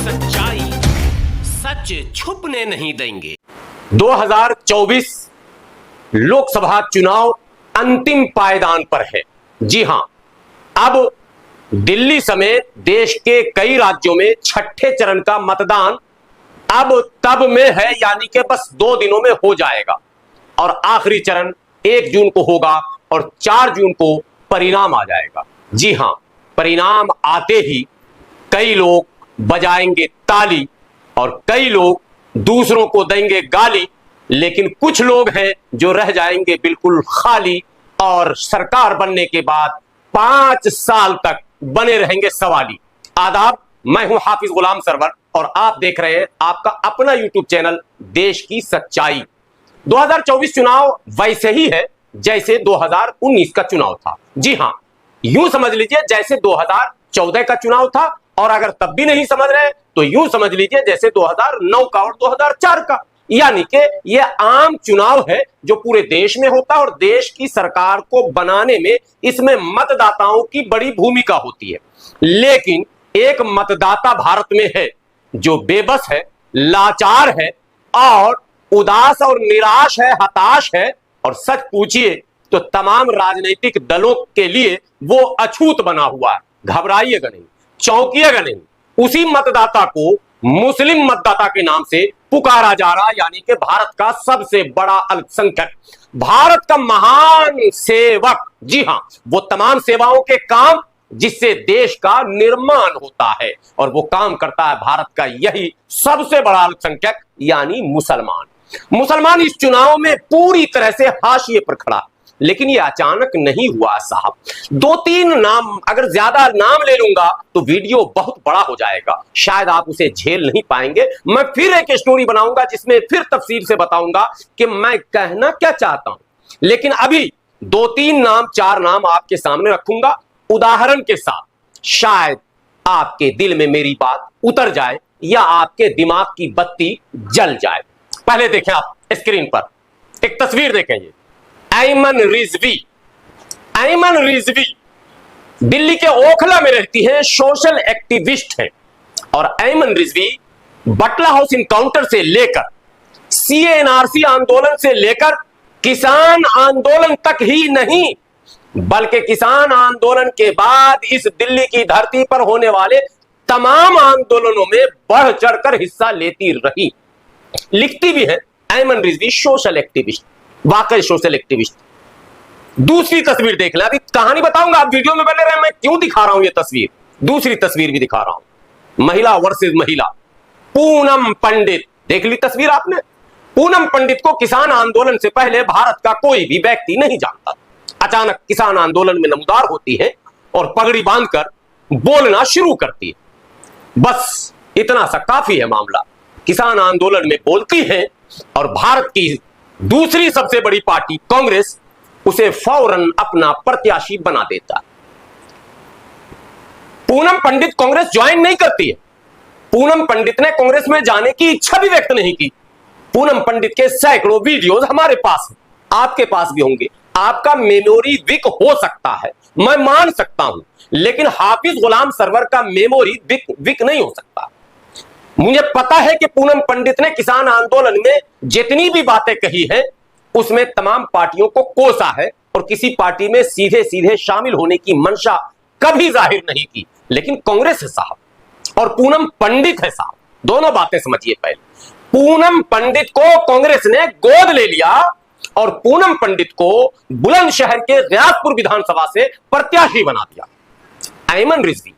सच्चाई सच छुपने नहीं देंगे। 2024 लोकसभा चुनाव अंतिम पायदान पर है। जी हां, अब दिल्ली समेत देश के कई राज्यों में छठे चरण का मतदान अब तब में है, यानी कि बस 2 दिनों में हो जाएगा और आखिरी चरण 1 जून को होगा और 4 जून को परिणाम आ जाएगा। जी हां, परिणाम आते ही कई लोग बजाएंगे ताली और कई लोग दूसरों को देंगे गाली, लेकिन कुछ लोग हैं जो रह जाएंगे बिल्कुल खाली और सरकार बनने के बाद 5 साल तक बने रहेंगे सवाली। आदाब, मैं हूं हाफिज गुलाम सरवर और आप देख रहे हैं आपका अपना यूट्यूब चैनल देश की सच्चाई। 2024 चुनाव वैसे ही है जैसे 2019 का चुनाव था। जी हां, यूं समझ लीजिए जैसे 2014 का चुनाव था, और अगर तब भी नहीं समझ रहे तो यूं समझ लीजिए जैसे 2009 का और 2004 का। यानी कि यह आम चुनाव है जो पूरे देश में होता है और देश की सरकार को बनाने में इसमें मतदाताओं की बड़ी भूमिका होती है। लेकिन एक मतदाता भारत में है जो बेबस है, लाचार है और उदास और निराश है, हताश है, और सच पूछिए तो तमाम राजनीतिक दलों के लिए वो अछूत बना हुआ है। घबराइएगा नहीं, चौंकिएगा नहीं। उसी मतदाता को मुस्लिम मतदाता के नाम से पुकारा जा रहा, यानी कि भारत का सबसे बड़ा अल्पसंख्यक, भारत का महान सेवक। जी हां, वो तमाम सेवाओं के काम जिससे देश का निर्माण होता है, और वो काम करता है भारत का यही सबसे बड़ा अल्पसंख्यक यानी मुसलमान इस चुनाव में पूरी तरह से हाशिए पर खड़ा। लेकिन ये अचानक नहीं हुआ साहब। 2-3 नाम, अगर ज्यादा नाम ले लूंगा तो वीडियो बहुत बड़ा हो जाएगा, शायद आप उसे झेल नहीं पाएंगे। मैं फिर एक स्टोरी बनाऊंगा जिसमें फिर तफसील से बताऊंगा कि मैं कहना क्या चाहता हूं। लेकिन अभी 2-3 नाम, 4 नाम आपके सामने रखूंगा उदाहरण के साथ, शायद आपके दिल में मेरी बात उतर जाए या आपके दिमाग की बत्ती जल जाए। पहले देखें आप स्क्रीन पर एक तस्वीर देखें। ये ऐमन रिजवी दिल्ली के ओखला में रहती है, सोशल एक्टिविस्ट है। और ऐमन रिजवी बटला हाउस इनकाउंटर से लेकर सीएनआरसी आंदोलन से लेकर किसान आंदोलन तक ही नहीं, बल्कि किसान आंदोलन के बाद इस दिल्ली की धरती पर होने वाले तमाम आंदोलनों में बढ़ चढ़कर हिस्सा लेती रही। लिखती भी है ऐमन रिजवी सोशल एक्टिविस्ट, वाकई सोशल एक्टिविस्ट। दूसरी तस्वीर देख ले, अभी कहानी बताऊंगा, आप वीडियो में बने रहे, मैं क्यों दिखा रहा हूं ये तस्वीर। दूसरी तस्वीर भी दिखा रहा हूं, महिला वर्सेस महिला। पूनम पंडित, देख ली तस्वीर आपने। पूनम पंडित को किसान आंदोलन से पहले भारत का कोई भी व्यक्ति नहीं जानता। अचानक किसान आंदोलन में नमूदार होती है और पगड़ी बांधकर बोलना शुरू करती है। बस इतना सा काफी है मामला। किसान आंदोलन में बोलती है और भारत की दूसरी सबसे बड़ी पार्टी कांग्रेस उसे फौरन अपना प्रत्याशी बना देता। पूनम पंडित कांग्रेस ज्वाइन नहीं करती है। पूनम पंडित ने कांग्रेस में जाने की इच्छा भी व्यक्त नहीं की। पूनम पंडित के सैकड़ों वीडियोस हमारे पास हैं, आपके पास भी होंगे। आपका मेमोरी वीक हो सकता है, मैं मान सकता हूं, लेकिन हाफिज गुलाम सरवर का मेमोरी वीक नहीं हो सकता। मुझे पता है कि पूनम पंडित ने किसान आंदोलन में जितनी भी बातें कही है उसमें तमाम पार्टियों को कोसा है और किसी पार्टी में सीधे सीधे शामिल होने की मंशा कभी जाहिर नहीं की। लेकिन कांग्रेस है साहब और पूनम पंडित है साहब, दोनों बातें समझिए। पहले पूनम पंडित को कांग्रेस ने गोद ले लिया और पूनम पंडित को बुलंदशहर के रियासतपुर विधानसभा से प्रत्याशी बना दिया। ऐमन रिजवी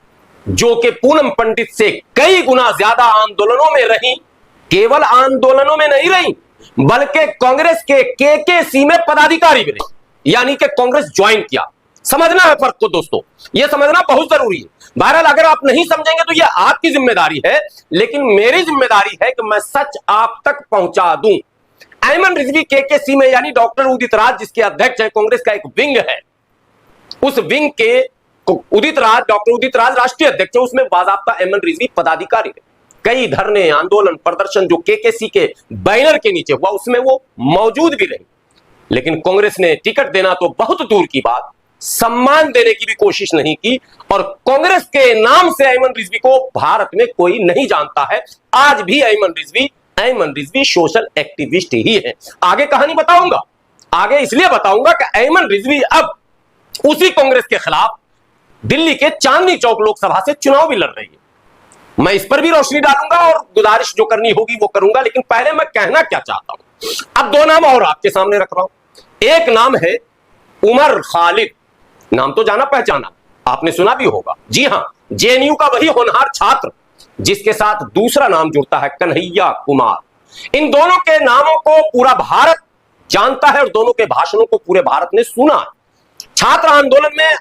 जो कि पूनम पंडित से कई गुना ज्यादा आंदोलनों में रही, केवल आंदोलनों में नहीं रही बल्कि कांग्रेस के केकेसी में पदाधिकारी भी रही, यानी कि कांग्रेस ज्वाइन किया। समझना है फर्क को दोस्तों, यह समझना बहुत जरूरी है। बहरहाल अगर आप नहीं समझेंगे तो यह आपकी जिम्मेदारी है, लेकिन मेरी जिम्मेदारी है कि मैं सच आप तक पहुंचा दूं। ऐमन रिजवी केकेसी में यानी डॉक्टर उदित राज जिसके अध्यक्ष है, कांग्रेस का एक विंग है, उस विंग के डॉक्टर उदित राज राष्ट्रीय अध्यक्ष है, उसमें बाजाबता ऐमन रिजवी पदाधिकारी है। कई धरने, आंदोलन, प्रदर्शन जो केकेसी के बैनर के नीचे हुआ उसमें वो मौजूद भी रही। लेकिन कांग्रेस ने टिकट देना तो बहुत दूर की बात, सम्मान देने की भी कोशिश नहीं की। और कांग्रेस के नाम से अयमन रिजवी को भारत में कोई नहीं जानता है। आज भी अयमन रिजवी सोशल एक्टिविस्ट ही है। आगे कहानी बताऊंगा, आगे इसलिए बताऊंगा कि अयमन रिजवी अब उसी कांग्रेस के खिलाफ दिल्ली के चांदनी चौक लोकसभा से चुनाव भी लड़ रही है। मैं इस पर भी रोशनी डालूंगा और गुजारिश जो करनी होगी वो करूंगा। लेकिन पहले मैं कहना क्या चाहता हूं, अब दो नाम और आपके सामने रख रहा हूं। एक नाम है उमर खालिद, नाम तो जाना पहचाना, आपने सुना भी होगा। जी हां, जेएनयू का वही होनहार छात्र जिसके साथ दूसरा नाम जुड़ता है कन्हैया कुमार। इन दोनों के नामों को पूरा भारत जानता है और दोनों के भाषणों को पूरे भारत ने सुना। छात्र आंदोलन में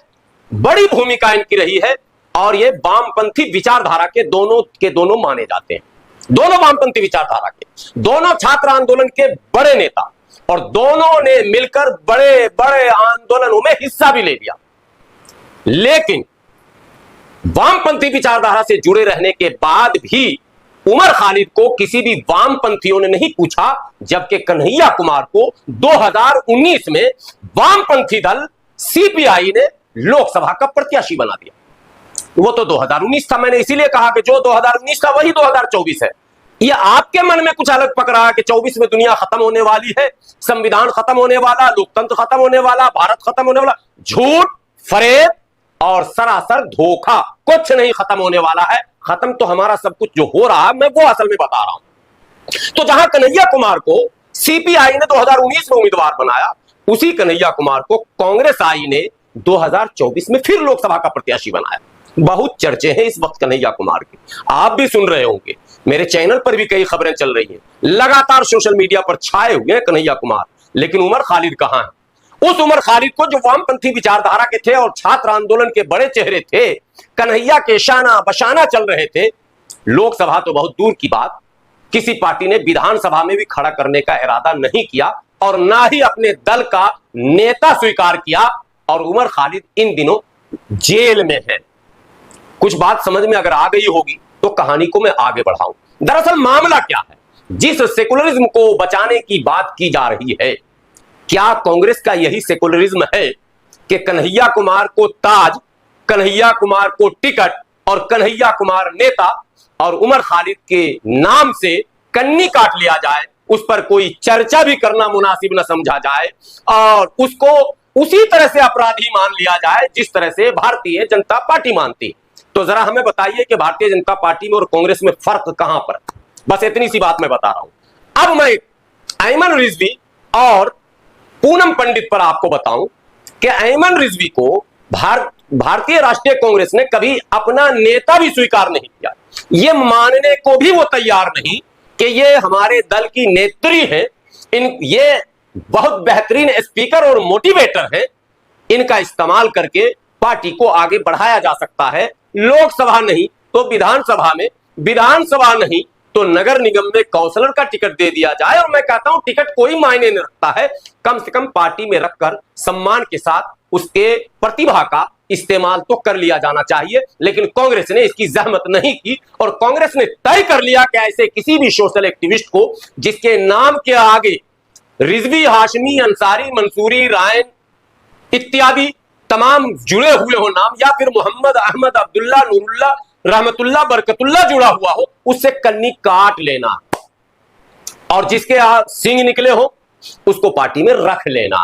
बड़ी भूमिका इनकी रही है और ये वामपंथी विचारधारा के दोनों माने जाते हैं। दोनों वामपंथी विचारधारा के, दोनों छात्र आंदोलन के बड़े नेता, और दोनों ने मिलकर बड़े बड़े आंदोलनों में हिस्सा भी ले लिया। लेकिन वामपंथी विचारधारा से जुड़े रहने के बाद भी उमर खालिद को किसी भी वामपंथियों ने नहीं पूछा, जबकि कन्हैया कुमार को 2019 में वामपंथी दल सीपीआई ने लोकसभा का प्रत्याशी बना दिया। वो तो 2019 था, मैंने इसीलिए कहा कि जो 2019 था वही 2024 है। ये आपके मन में कुछ अलग पक रहा है कि 24 में दुनिया खत्म होने वाली है, संविधान खत्म होने वाला, लोकतंत्र खत्म होने वाला, भारत खत्म होने वाला। झूठ, फरेब और सरासर धोखा। कुछ नहीं खत्म होने वाला है। खत्म तो हमारा सब कुछ जो हो रहा है मैं वो असल में बता रहा हूं। तो जहां कन्हैया कुमार को सीपीआई ने 2019 में उम्मीदवार बनाया, उसी कन्हैया कुमार को कांग्रेस आई ने 2024 में फिर लोकसभा का प्रत्याशी बनाया। बहुत चर्चे हैं इस वक्त कन्हैया कुमार की, आप भी सुन रहे होंगे, मेरे चैनल पर भी कई खबरें चल रही हैं, लगातार सोशल मीडिया पर छाए हुए हैं कन्हैया कुमार। लेकिन उमर खालिद कहां है? उस उमर खालिद को जो वामपंथी विचारधारा के थे और छात्र आंदोलन के बड़े चेहरे थे, कन्हैया के शाना बशाना चल रहे थे, लोकसभा तो बहुत दूर की बात, किसी पार्टी ने विधानसभा में भी खड़ा करने का इरादा नहीं किया और ना ही अपने दल का नेता स्वीकार किया। और उमर खालिद इन दिनों जेल में है। कुछ बात समझ में अगर आ गई होगी तो कहानी को मैं आगे बढ़ाऊं। दरअसल मामला क्या है? जिस सेकुलरिज्म को बचाने की बात की जा रही है, क्या कांग्रेस का यही सेकुलरिज्म है कि कन्हैया कुमार को ताज, कन्हैया कुमार को टिकट और कन्हैया कुमार नेता और उमर खालिद के नाम से कन्नी काट लिया जाए, उस पर कोई चर्चा भी करना मुनासिब न समझा जाए और उसको उसी तरह से अपराधी मान लिया जाए जिस तरह से भारतीय जनता पार्टी मानती? तो जरा हमें बताइए कि भारतीय जनता पार्टी में और कांग्रेस में फर्क कहां पर? बस इतनी सी बात मैं बता रहा हूं। अब मैं अयमन रिजवी और पूनम पंडित पर आपको बताऊं कि अयमन रिजवी को भारतीय राष्ट्रीय कांग्रेस ने कभी अपना नेता भी स्वीकार नहीं किया। यह मानने को भी वो तैयार नहीं कि ये हमारे दल की नेत्री है, ये बहुत बेहतरीन स्पीकर और मोटिवेटर है, इनका इस्तेमाल करके पार्टी को आगे बढ़ाया जा सकता है। लोकसभा नहीं तो विधानसभा में, विधानसभा नहीं तो नगर निगम में काउंसलर का टिकट दे दिया जाए। और मैं कहता हूं टिकट कोई मायने नहीं रखता है, कम से कम पार्टी में रखकर सम्मान के साथ उसके प्रतिभा का इस्तेमाल तो कर लिया जाना चाहिए। लेकिन कांग्रेस ने इसकी जहमत नहीं की और कांग्रेस ने तय कर लिया कि ऐसे किसी भी सोशल एक्टिविस्ट को जिसके नाम के आगे रिजवी, हाशमी, अंसारी, मंसूरी, रायन इत्यादि तमाम जुड़े हुए हो नाम, या फिर मोहम्मद, अहमद, अब्दुल्ला, नूरुल्लाह, रहमतुल्लाह, बरकतुल्लाह जुड़ा हुआ हो, उससे कन्नी काट लेना और जिसके सिंग निकले हो उसको पार्टी में रख लेना।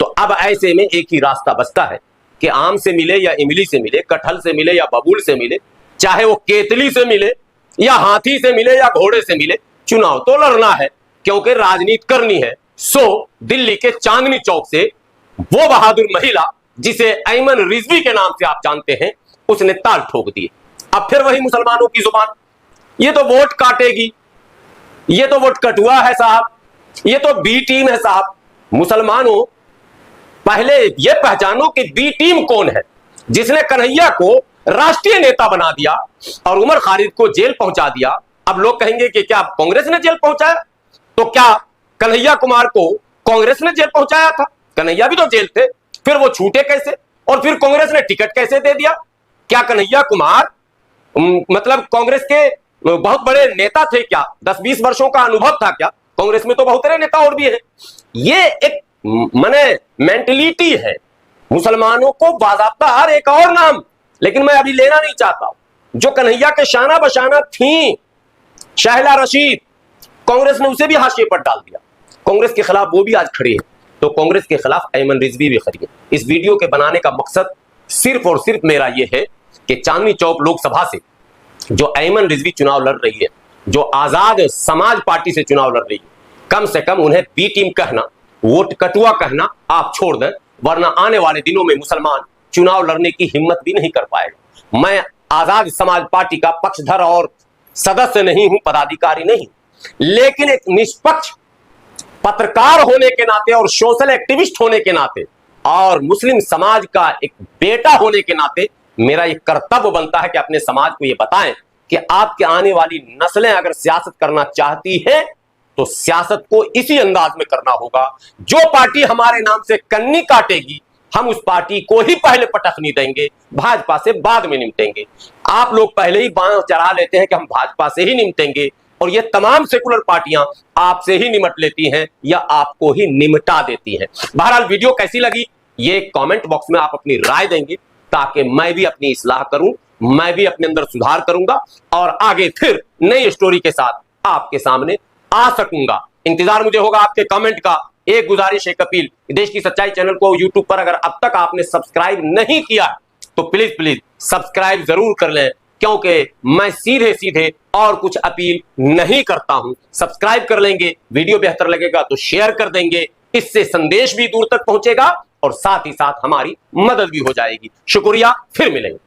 तो अब ऐसे में एक ही रास्ता बचता है कि आम से मिले या इमली से मिले, कटहल से मिले या बबूल से मिले, चाहे वो केतली से मिले या हाथी से मिले या घोड़े से मिले, चुनाव तो लड़ना है क्योंकि राजनीति करनी है। सो दिल्ली के चांदनी चौक से वो बहादुर महिला जिसे अयमन रिजवी के नाम से आप जानते हैं, उसने ताल ठोक दिए। अब फिर वही मुसलमानों की जुबान, ये तो वोट काटेगी, ये तो वोट कटुआ है साहब, ये तो बी टीम है साहब। मुसलमानों, पहले ये पहचानो कि बी टीम कौन है, जिसने कन्हैया को राष्ट्रीय नेता बना दिया और उमर खालिद को जेल पहुंचा दिया। अब लोग कहेंगे कि क्या कांग्रेस ने जेल पहुंचाया? तो क्या कन्हैया कुमार को कांग्रेस ने जेल पहुंचाया था? कन्हैया भी तो जेल थे, फिर वो छूटे कैसे और फिर कांग्रेस ने टिकट कैसे दे दिया? क्या कन्हैया कुमार मतलब कांग्रेस के बहुत बड़े नेता थे क्या? 10-20 वर्षों का अनुभव था क्या? कांग्रेस में तो बहुत सारे नेता और भी हैं। ये एक माने मेंटलिटी है, मुसलमानों को बाज़ाब्ता हर एक और नाम, लेकिन मैं अभी लेना नहीं चाहता हूं। जो कन्हैया के शाना बशाना थी शाहिला रशीद, कांग्रेस ने उसे भी हाशिए पर डाल दिया। कांग्रेस के खिलाफ वो भी आज खड़ी है, तो कांग्रेस के खिलाफ अयमन रिजवी भी खड़ी है। इस वीडियो के बनाने का मकसद सिर्फ और सिर्फ मेरा यह है कि चांदनी चौक लोकसभा से जो अयमन रिजवी चुनाव लड़ रही है, जो आजाद समाज पार्टी से चुनाव लड़ रही है, कम से कम उन्हें बी टीम कहना, वोट कटुआ कहना आप छोड़ दें, वरना आने वाले दिनों में मुसलमान चुनाव लड़ने की हिम्मत भी नहीं कर पाएगा। मैं आजाद समाज पार्टी का पक्षधर और सदस्य नहीं हूं, पदाधिकारी नहीं, लेकिन एक निष्पक्ष पत्रकार होने के नाते और सोशल एक्टिविस्ट होने के नाते और मुस्लिम समाज का एक बेटा होने के नाते मेरा एक कर्तव्य बनता है कि अपने समाज को यह बताएं कि आपके आने वाली नस्लें अगर सियासत करना चाहती है तो सियासत को इसी अंदाज में करना होगा। जो पार्टी हमारे नाम से कन्नी काटेगी हम उस पार्टी को ही पहले पटखनी देंगे, भाजपा से बाद में निपटेंगे। आप लोग पहले ही बांह चढ़ा लेते हैं कि हम भाजपा से ही निपटेंगे, और ये तमाम सेकुलर पार्टियां आपसे ही निमट लेती हैं या आपको ही निमटा देती हैं। बहरहाल वीडियो कैसी लगी ये कमेंट बॉक्स में आप अपनी राय देंगे, ताकि मैं भी अपनी इस्लाह करूं, मैं भी अपने अंदर सुधार करूंगा और आगे फिर नई स्टोरी के साथ आपके सामने आ सकूंगा। इंतजार मुझे होगा आपके कमेंट का। एक गुजारिश, एक अपील, देश की सच्चाई चैनल को यूट्यूब पर अगर अब तक आपने सब्सक्राइब नहीं किया तो प्लीज प्लीज सब्सक्राइब जरूर कर लें, क्योंकि मैं सीधे सीधे और कुछ अपील नहीं करता हूं। सब्सक्राइब कर लेंगे, वीडियो बेहतर लगेगा तो शेयर कर देंगे, इससे संदेश भी दूर तक पहुंचेगा और साथ ही साथ हमारी मदद भी हो जाएगी। शुक्रिया, फिर मिलेंगे।